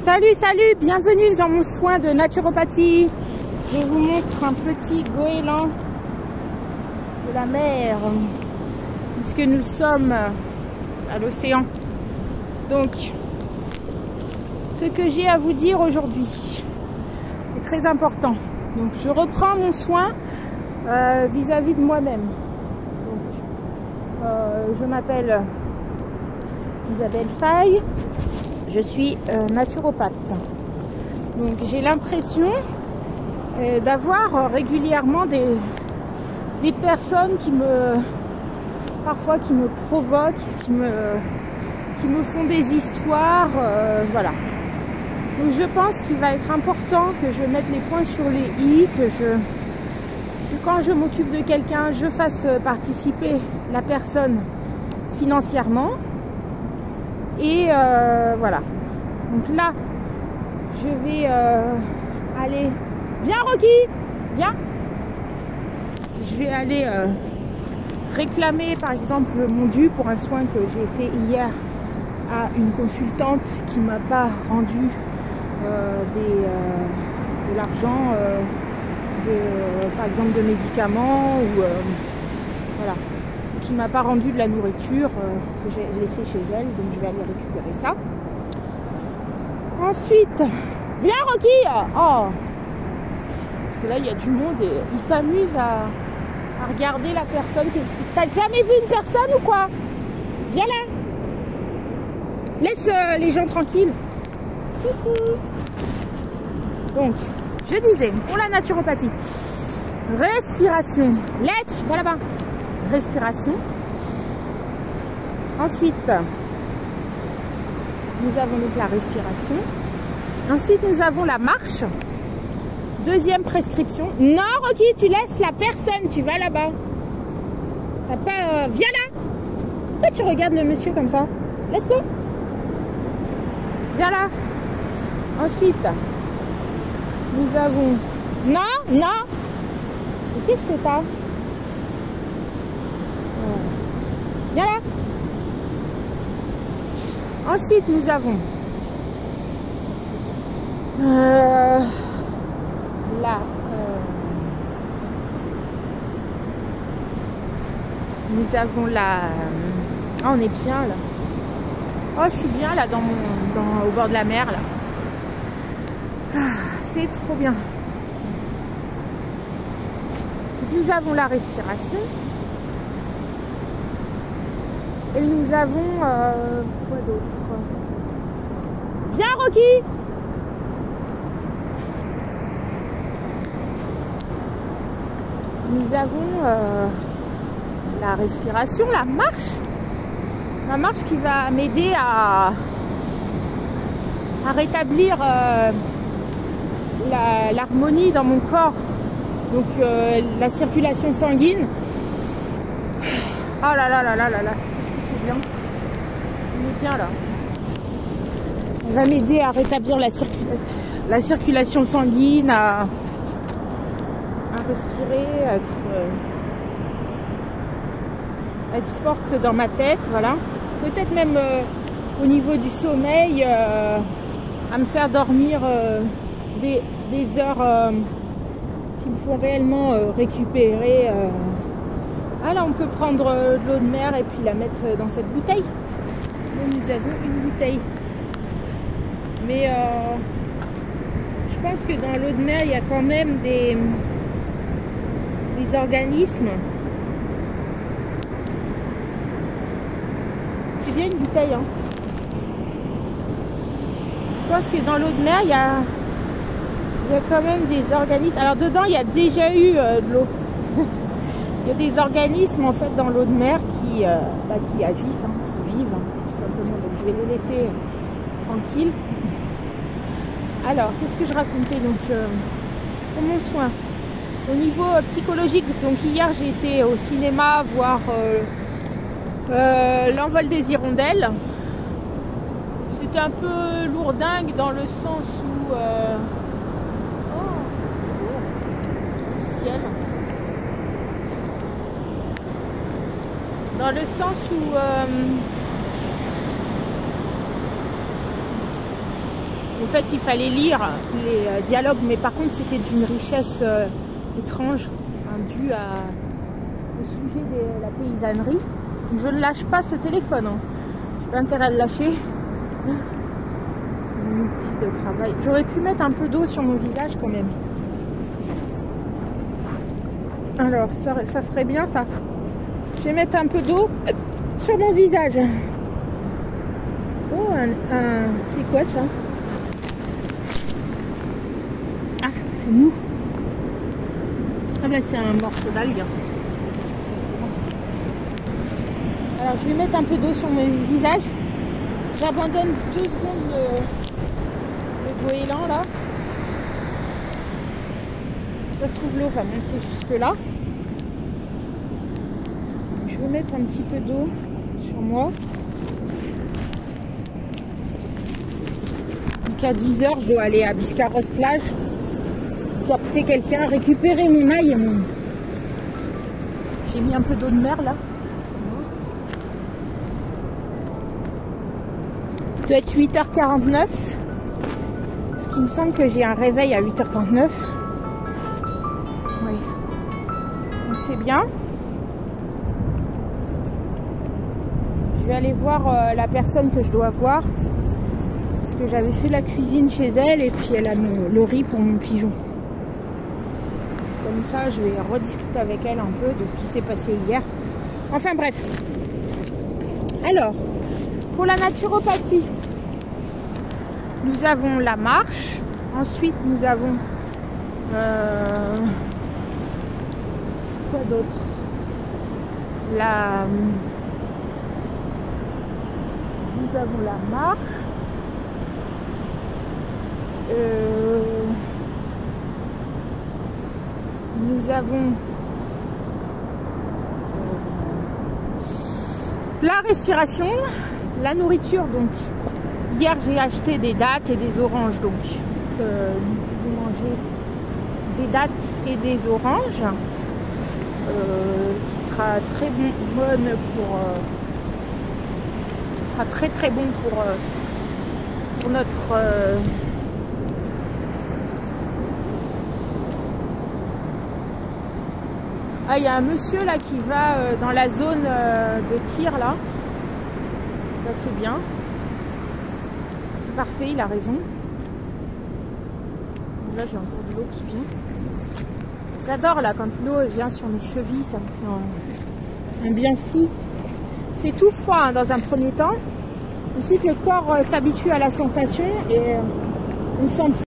Salut, salut, bienvenue dans mon soin de naturopathie. Je vous montre un petit goéland de la mer, puisque nous sommes à l'océan. Donc, ce que j'ai à vous dire aujourd'hui est très important. Donc, je reprends mon soin vis-à-vis de moi-même. Je m'appelle Isabelle Faye. Je suis naturopathe. Donc j'ai l'impression d'avoir régulièrement des personnes qui me provoquent, qui me font des histoires, voilà. Donc je pense qu'il va être important que je mette les points sur les i, que quand je m'occupe de quelqu'un, je fasse participer la personne financièrement. Et voilà. Donc là, je vais aller... Viens Rocky, viens. Je vais aller réclamer par exemple mon dû pour un soin que j'ai fait hier à une consultante qui m'a pas rendu de l'argent, par exemple de médicaments ou voilà. Qui m'a pas rendu de la nourriture que j'ai laissée chez elle, donc je vais aller récupérer ça. Ensuite, viens Rocky. Oh, parce que là il y a du monde et ils s'amusent à regarder la personne. T'as jamais vu une personne ou quoi? Viens là. Laisse les gens tranquilles. Donc, je disais, pour la naturopathie, respiration. Laisse, va là-bas. Respiration. Ensuite, nous avons donc la respiration. Ensuite, nous avons la marche. Deuxième prescription. Non, Rocky, tu laisses la personne. Tu vas là-bas. T'as pas... viens là. Pourquoi tu regardes le monsieur comme ça? Laisse-le. Viens là. Ensuite, nous avons... Non, non. Qu'est-ce que t'as? Viens là. Ensuite, nous avons on est bien là. Oh, je suis bien là au bord de la mer là. C'est trop bien. Nous avons la respiration. Et nous avons... quoi d'autre? Viens Rocky. Nous avons la respiration, la marche. La marche qui va m'aider à rétablir l'harmonie dans mon corps. Donc la circulation sanguine. Oh là là là là là là. Bien. On est bien là. On va m'aider à rétablir la circulation sanguine, à respirer, être forte dans ma tête, voilà. Peut-être même au niveau du sommeil, à me faire dormir des heures qui me font réellement récupérer. Ah là, on peut prendre de l'eau de mer et puis la mettre dans cette bouteille. Donc, nous avons une bouteille. Mais je pense que dans l'eau de mer, il y a quand même des organismes. C'est bien une bouteille, hein. Je pense que dans l'eau de mer, il y a quand même des organismes. Alors dedans, il y a déjà eu de l'eau. Il y a des organismes en fait dans l'eau de mer qui agissent, hein, qui vivent, hein, tout simplement. Donc je vais les laisser tranquilles. Alors, qu'est-ce que je racontais donc pour mon soin? Au niveau psychologique, donc hier j'ai été au cinéma voir L'envol des hirondelles. C'était un peu lourdingue dans le sens où... oh, c'est beau, le ciel. Dans le sens où En fait, il fallait lire les dialogues, mais par contre, c'était d'une richesse étrange, due au sujet de la paysannerie. Je ne lâche pas ce téléphone. Hein. J'ai pas intérêt à le lâcher. Mon outil de travail. J'aurais pu mettre un peu d'eau sur mon visage quand même. Alors, ça serait bien ça. Je vais mettre un peu d'eau sur mon visage. Oh, c'est quoi ça? Ah, c'est mou. Ah ben c'est un morceau d'algue. Alors je vais mettre un peu d'eau sur mon visage. J'abandonne 2 secondes le goéland là. Ça se trouve l'eau va monter jusque là. Je vais mettre un petit peu d'eau sur moi. Donc à 10 h, je dois aller à Biscarrosse-Plage, capter quelqu'un, récupérer mon ail et mon... J'ai mis un peu d'eau de mer là. Il doit être 8h49. Parce qu'il me semble que j'ai un réveil à 8h49. Oui. Donc c'est bien. Je vais aller voir la personne que je dois voir. Parce que j'avais fait la cuisine chez elle et puis elle a le riz pour mon pigeon. Comme ça, je vais rediscuter avec elle un peu de ce qui s'est passé hier. Enfin bref. Alors, pour la naturopathie, nous avons la marche. Ensuite, nous avons... quoi d'autre? Nous avons la marche. Nous avons la respiration, la nourriture. Donc hier j'ai acheté des dattes et des oranges, donc nous pouvons manger des dattes et des oranges, qui sera très bonne pour qui sera très bon pour notre Ah, il y a un monsieur là qui va dans la zone de tir là. Ça c'est bien. C'est parfait, il a raison. Là j'ai encore de l'eau qui vient. J'adore là quand l'eau vient sur mes chevilles, ça me fait un bien fou. C'est tout froid hein, dans un premier temps. Ensuite le corps s'habitue à la sensation et on sent